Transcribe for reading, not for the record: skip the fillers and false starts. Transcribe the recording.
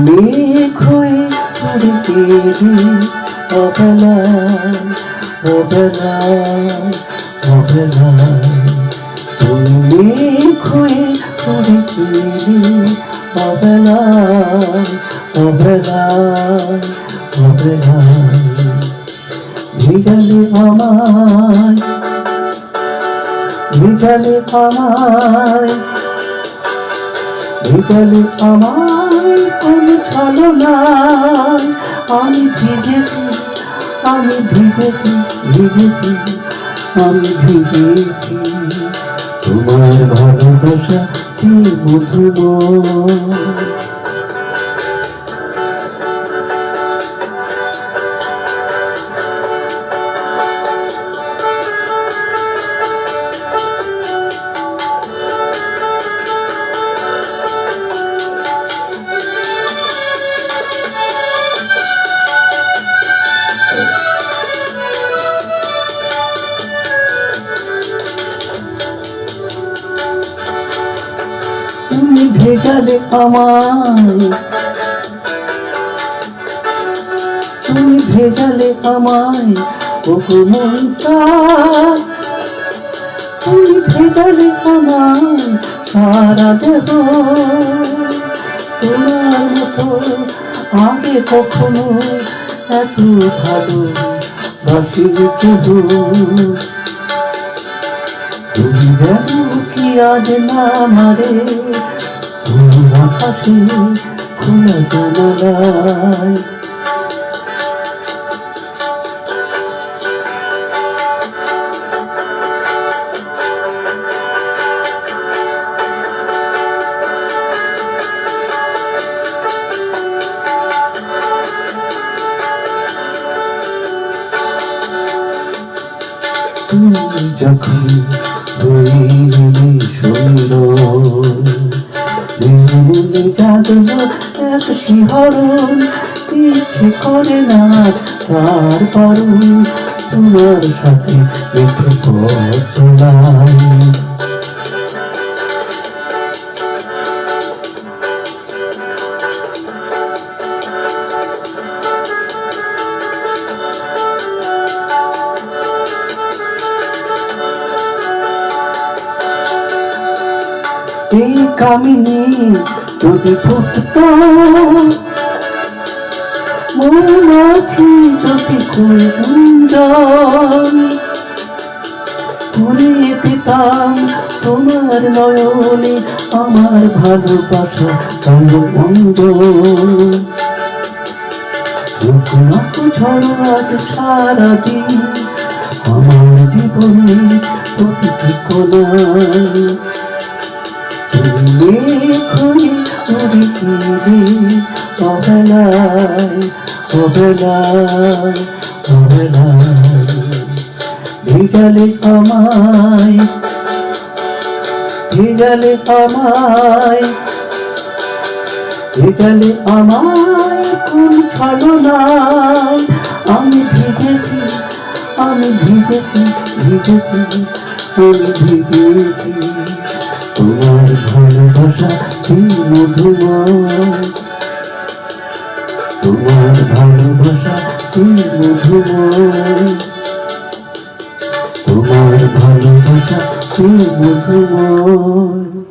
মেঘ হয়ে উড়ে গেলি অবেলায় অবেলায় অবেলায়, তুমি মেঘ হয়ে উড়ে গেলি অবেলায় অবেলায় অবেলায়। ভিজালে আমায় ভিজালে আমায় ভিজালে আমায় কোন ছলনায়, আমি ভিজেছি আমি ভিজেছি ভিজেছি আমি ভিজেছি, তোমার ভালোবাসা যে মধুময়। তুমি ভেজালে আমায় তুমি ভেজালে আমায় ওগো মনটা, তুমি ভেজালে আমায় সারা দেহ, তোমার মতো আগে কখনো এত ভালো বাসিনি কেহ। তুমি জানো কি আজ না মারে আকাশে খোলা জানালায়, তুমি যখন হইলি সুন্দর, মনে জাগলো এক শিহরণ, ইচ্ছে করে না তারপর তোমার সাথে একটু পথ চলাই। এই কামিনী যদি ফুটতো, মৌমাছি যদি কুঞ্জন, পুড়িয়ে দিতাম তোমার নয়নে আমার ভালোবাসা কালো অঞ্জন। নাকু ঝড় আজ সারাদিন আমার জীবনে প্রতিটি কোণায়, তুমি ঘুরে উড়ে গেলি অবেলায় অবেলায় অবেলায়। ভিজালে আমায় ভিজালে আমায় ভিজালে আমায় কোন ছলনায়, আমি ভিজেছি আমি ভিজেছি ভিজেছি আমি ভিজেছি, তোমার ভালোবাসা যে মধুময়, তোমার ভালোবাসা যে মধুময়, তোমার ভালোবাসা যে মধুময়।